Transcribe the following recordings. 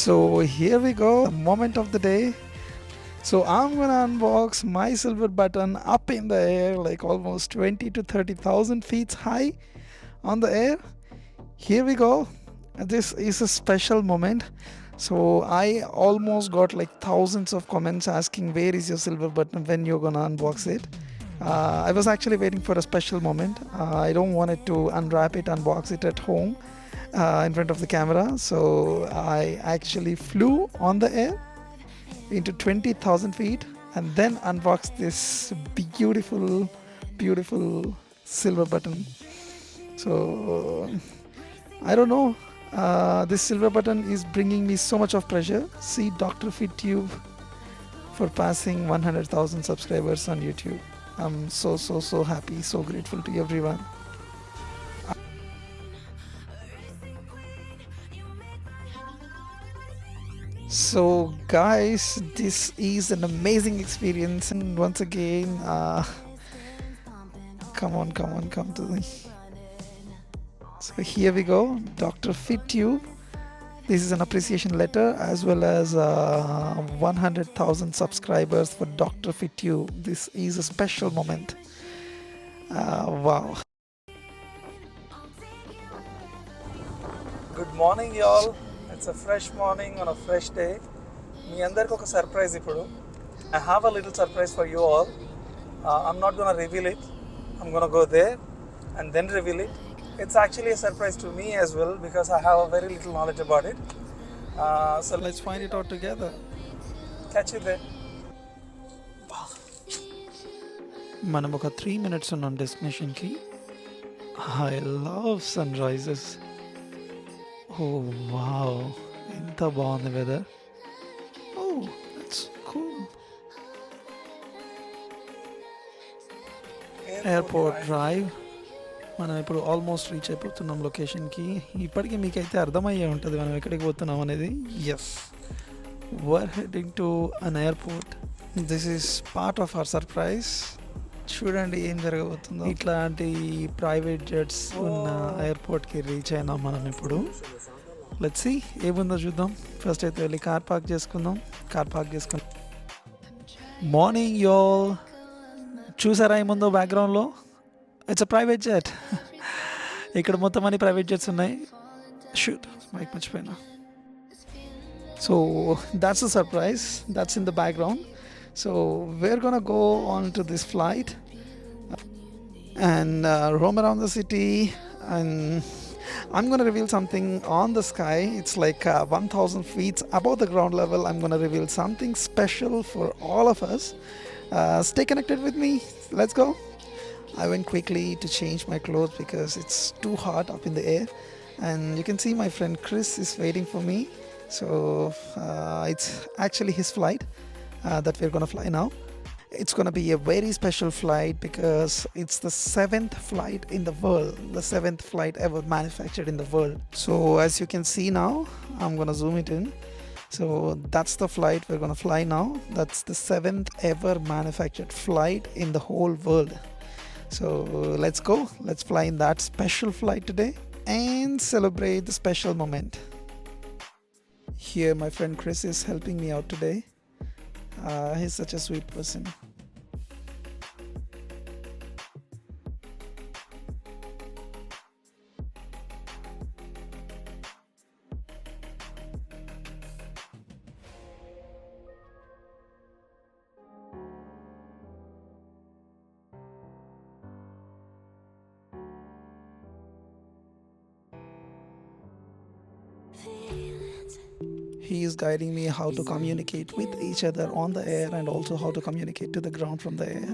So here we go, the moment of the day. So I'm gonna unbox my silver button up in the air, like almost 20 to 30,000 feet high on the air. Here we go. This is a special moment. So I almost got like thousands of comments asking where is your silver button, when you're gonna unbox it. I was actually waiting for a special moment. I don't want it to unwrap it, unbox it at home in front of the camera. So I actually flew on the air into 20,000 feet and then unboxed this beautiful, beautiful silver button. So I don't know. This silver button is bringing me so much of pleasure. See Dr.Fittube for passing 100,000 subscribers on YouTube. I'm so happy, so grateful to everyone. So guys, this is an amazing experience, and once again, come to me. So here we go, Dr. Fittube. This is an appreciation letter as well as 100,000 subscribers for Dr. Fittube. This is a special moment. Wow. Good morning, y'all. It's a fresh morning on a fresh day. మీ అందరికి ఒక surprise ఇప్పుడు. I have a little surprise for you all. I'm not gonna reveal it. I'm gonna go there and then reveal it. It's actually a surprise to me as well because I have a very little knowledge about it. So let's find it out together. Catch you there. మనం ఒక 3 minutes ఉన్నాం డెస్టినేషన్కి. I love sunrises. Oh wow, ఎంత బాగుంది weather. Oh, that's cool. Airport drive. మనం ఇప్పుడు almost reach అయిపోతున్నాం లొకేషన్కి. ఇప్పటికీ మీకైతే అర్థమయ్యే ఉంటుంది మనం ఎక్కడికి పోతున్నాం అనేది. Yes, we're heading to an airport. This is part of our surprise. చూడండి ఏం జరగబోతుందో. ఇట్లాంటి ప్రైవేట్ జెట్స్ ఉన్న ఎయిర్పోర్ట్కి రీచ్ అయినాం మనం ఇప్పుడు. లెట్స్ సీ ఏముందో చూద్దాం. ఫస్ట్ అయితే వెళ్ళి కార్ పార్క్ చేసుకుందాం. మార్నింగ్ యోల్, చూసారా ఏముందో బ్యాక్గ్రౌండ్లో? It's a private jet. ఇక్కడ మొత్తం అన్ని ప్రైవేట్ జెట్స్ ఉన్నాయి. షూట్, మైక్ మర్చిపోయినా. So that's a surprise that's in the background. So we're gonna go on to this flight and roam around the city, and I'm gonna reveal something on the sky. It's like 1,000 feet above the ground level. I'm gonna reveal something special for all of us. Stay connected with me. Let's go. I went quickly to change my clothes because it's too hot up in the air, and you can see my friend Chris is waiting for me. So it's actually his flight that we're gonna fly now. It's gonna be a very special flight because it's the 7th flight in the world, the 7th flight ever manufactured in the world. So as you can see now, I'm gonna zoom it in. So that's the flight we're gonna fly now. That's the 7th ever manufactured flight in the whole world. So let's go. Let's fly in that special flight today and celebrate the special moment. Here my friend Chris is helping me out today. He's such a sweet person. He is guiding me how to communicate with each other on the air and also how to communicate to the ground from the air.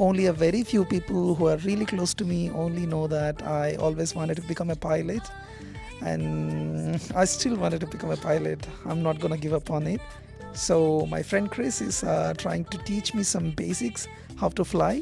Only a very few people who are really close to me only know that I always wanted to become a pilot, and I still wanted to become a pilot. I'm not gonna give up on it. So my friend Chris is trying to teach me some basics how to fly.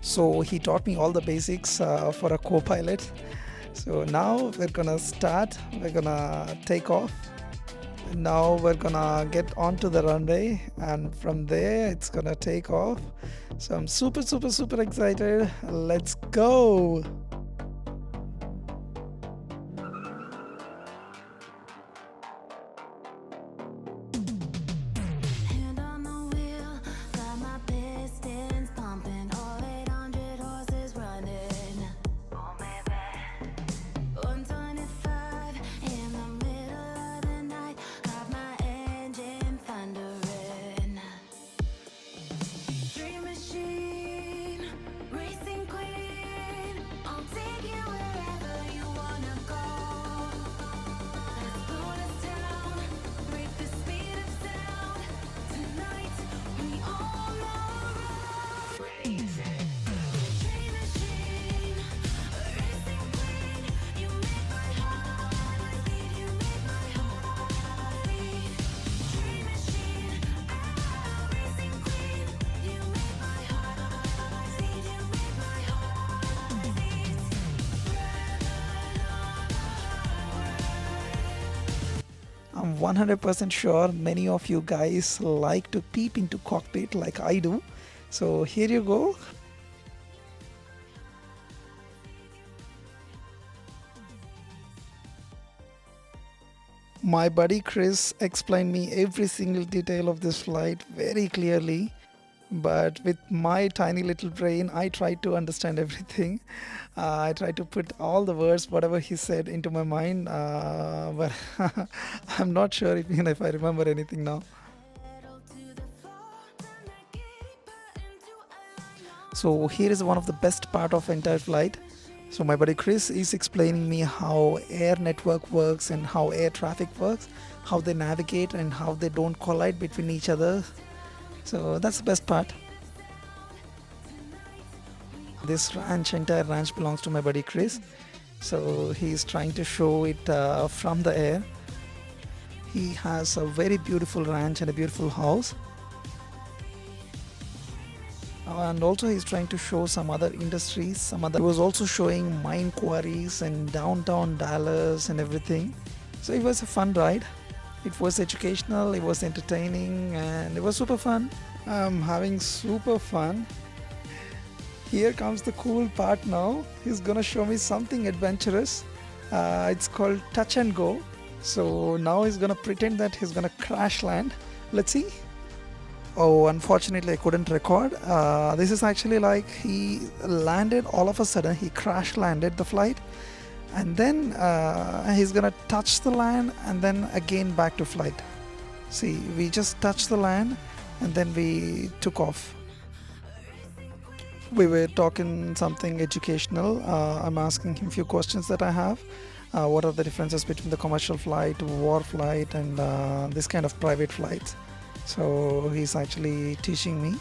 So he taught me all the basics for a co-pilot. So now we're gonna start, we're gonna take off. Now we're gonna get onto the runway, and from there it's gonna take off. So I'm super excited. Let's go. I'm 100% sure many of you guys like to peep into cockpit like I do. So here you go. My buddy Chris explained me every single detail of this flight very clearly, but with my tiny little brain I tried to understand everything. I tried to put all the words whatever he said into my mind, but I'm not sure even if I remember anything now. So here is one of the best part of entire flight. So my buddy Chris is explaining me how air network works and how air traffic works, how they navigate and how they don't collide between each other. So that's the best part. This entire ranch belongs to my buddy Chris. So he's trying to show it from the air. He has a very beautiful ranch and a beautiful house. And also he's trying to show some other industries, he was also showing mine quarries and downtown Dallas and everything. So it was a fun ride. It was educational, it was entertaining, and it was super fun. I'm having super fun. Here comes the cool part now. He's gonna show me something adventurous. It's called touch and go. So now he's gonna pretend that he's gonna crash land. Let's see. Oh, unfortunately I couldn't record. This is actually like he landed all of a sudden, he crash landed the flight, and then he's gonna touch the land and then again back to flight. See, we just touched the land and then we took off. We were talking something educational. I'm asking him a few questions that I have. What are the differences between the commercial flight, war flight, and this kind of private flights? So he's actually teaching me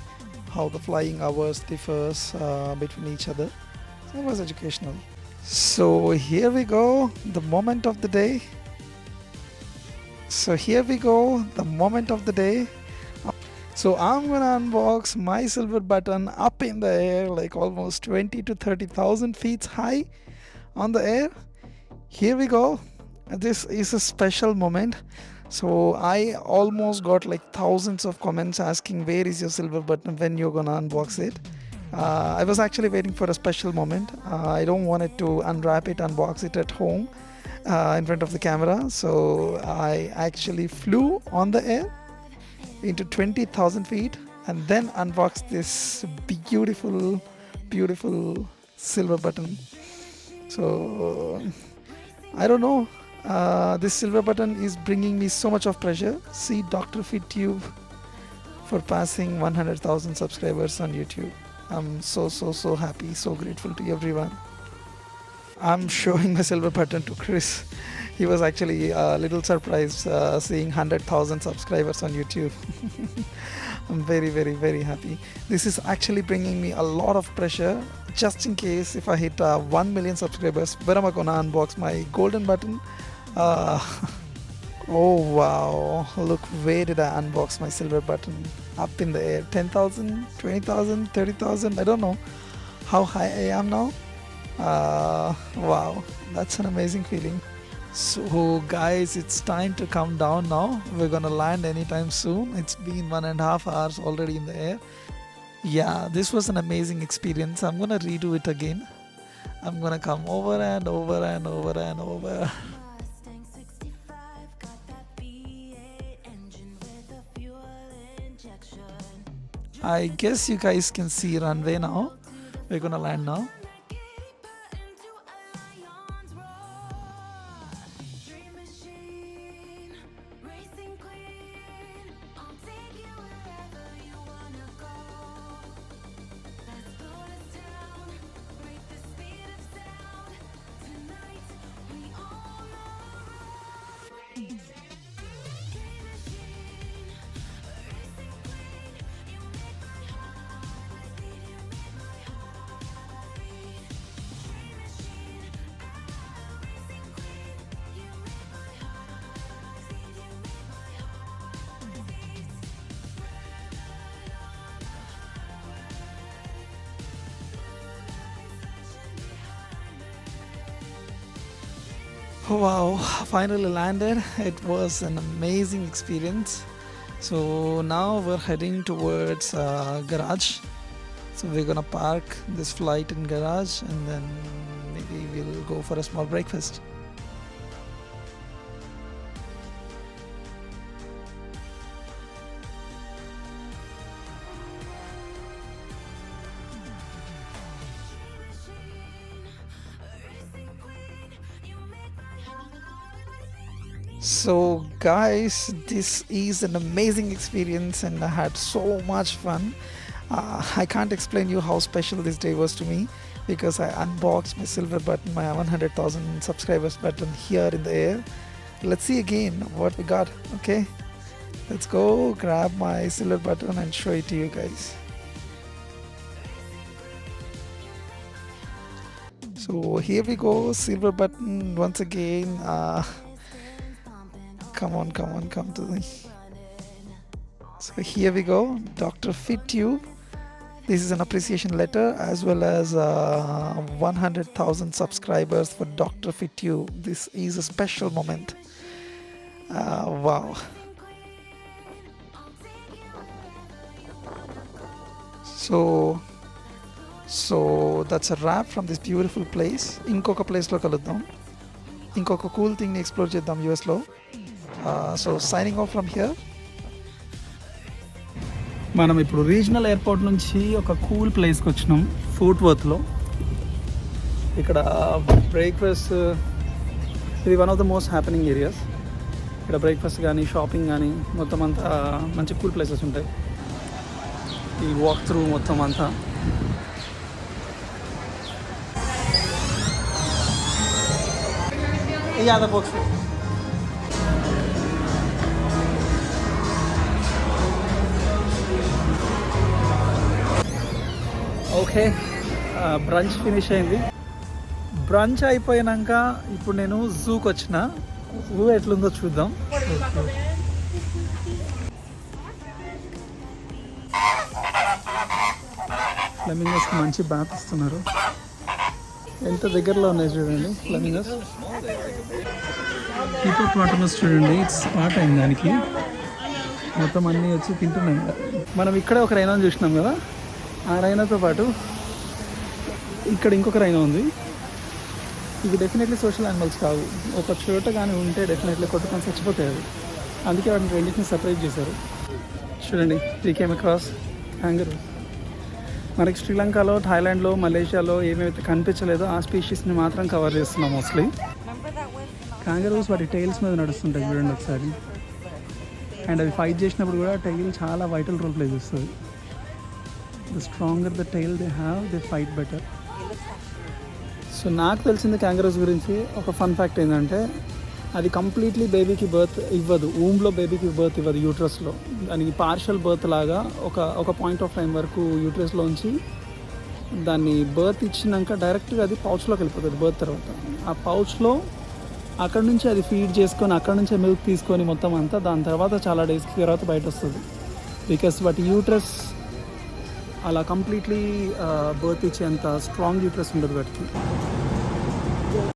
how the flying hours differs between each other. So it was educational. So here we go, the moment of the day. So I'm gonna unbox my silver button up in the air, like almost 20 to 30,000 feet high on the air. Here we go. This is a special moment. So I almost got like thousands of comments asking where is your silver button, when you're gonna unbox it. I was actually waiting for a special moment. I don't want it to unwrap it, unbox it at home in front of the camera. So I actually flew on the air into 20,000 feet and then unboxed this beautiful silver button. So I don't know. This silver button is bringing me so much of pleasure. See Dr.Fittube for passing 100,000 subscribers on YouTube. I'm so happy, so grateful to everyone. I'm showing my silver button to Chris. He was actually a little surprised seeing 100,000 subscribers on YouTube. I'm very happy. This is actually bringing me a lot of pressure. Just in case if I hit 1 million subscribers, when am I gonna unbox my golden button? Oh wow, look, where did I unbox my silver button? Up in the air, 10,000, 20,000, 30,000, I don't know. how high I am now. Wow, that's an amazing feeling. So, guys, it's time to come down now. We're gonna land anytime soon. It's been 1.5 hours already in the air. Yeah, this was an amazing experience. I'm gonna redo it again. I'm gonna come over and over and over and over. I guess you guys can see runway now. We're gonna land now. Wow, finally landed. It was an amazing experience. So now we're heading towards garage. So we're gonna park this flight in garage and then maybe we'll go for a small breakfast. So guys, this is an amazing experience and I had so much fun. I can't explain you how special this day was to me because I unboxed my silver button, my 100,000 subscribers button here in the air. Let's see again what we got. Okay, let's go grab my silver button and show it to you guys. So here we go, silver button once again. Come to me. So here we go, Dr.Fittube. This is an appreciation letter as well as 100,000 subscribers for Dr.Fittube. This is a special moment. Wow. So that's a wrap from this beautiful place. ఇంకొక ప్లేస్లో కలుద్దాం, ఇంకొక cool థింగ్ని explore చేద్దాం యూఎస్లో. So signing off from here. మనం ఇప్పుడు regional airport నుంచి ఒక కూల్ ప్లేస్కి వచ్చినాం, ఫోర్ట్ వర్త్లో. ఇక్కడ బ్రేక్ఫాస్ట్, ఇది one of the most happening areas. ఇక్కడ బ్రేక్ఫాస్ట్ కానీ షాపింగ్ కానీ మొత్తం అంతా మంచి కూల్ ప్లేసెస్ ఉంటాయి. ఈ వాక్ త్రూ మొత్తం అంతా యాద బాక్స్. ఓకే, బ్రంచ్ ఫినిష్ అయింది. బ్రంచ్ అయిపోయాక ఇప్పుడు నేను జూకి వచ్చిన. జూ ఎట్లుందో చూద్దాం. ఫ్లెమింగోస్ మంచి బాత్ ఇస్తున్నారు. ఎంత దగ్గరలో ఉన్నాయి చూడండి ఫ్లెమింగోస్. హిపోపాటమస్ చూడండి, స్పాట్ అయింది దానికి. మొత్తం అన్నీ వచ్చి తింటున్నాయి. మనం ఇక్కడే ఒక రైనాను చూసినాం కదా, ఆ రైనాతో పాటు ఇక్కడ ఇంకొక రైనా ఉంది. ఇవి డెఫినెట్లీ సోషల్ యానిమల్స్ కావు. ఒక చోట కానీ ఉంటే డెఫినెట్లీ కొట్టుకొని చచ్చిపోతాయి అవి. అందుకే వాటిని రెండింటిని సపరేట్ చేశారు. చూడండి, వి కేమ్ అక్రాస్ క్యాంగరూ. మనకి శ్రీలంకలో, థాయిలాండ్లో, మలేషియాలో ఏమేమైతే కనిపించలేదో ఆ స్పీషీస్ని మాత్రం కవర్ చేస్తున్నాం మోస్ట్లీ. క్యాంగరూస్ వాటి టైల్స్ మీద నడుస్తుంటాయి చూడండి ఒకసారి. అండ్ అవి ఫైట్ చేసినప్పుడు కూడా టైల్ చాలా వైటల్ రోల్ ప్లే చేస్తుంది. The stronger the tail they have, they fight better. So నాకు తెలిసింది క్యాంగరూస్ గురించి ఒక ఫన్ ఫ్యాక్ట్ ఏంటంటే, అది కంప్లీట్లీ బేబీకి బర్త్ ఇవ్వదు. ఊమ్లో బేబీకి బర్త్ ఇవ్వదు, యూట్రస్లో. దానికి పార్షల్ బర్త్ లాగా ఒక పాయింట్ ఆఫ్ టైం వరకు యూట్రస్లోంచి దాన్ని బర్త్ ఇచ్చినాక డైరెక్ట్గా అది పౌచ్లోకి వెళ్ళిపోతుంది. బర్త్ తర్వాత ఆ పౌచ్లో అక్కడ నుంచి అది ఫీడ్ చేసుకొని అక్కడ నుంచే మిల్క్ తీసుకొని మొత్తం అంతా దాని తర్వాత చాలా డేస్కి తర్వాత బయట వస్తుంది. బికాస్ వాటి యూట్రస్ అలా కంప్లీట్లీ బర్త్ ఇచ్చేంత స్ట్రాంగ్ యూట్రస్ ఉండదు వాటికి.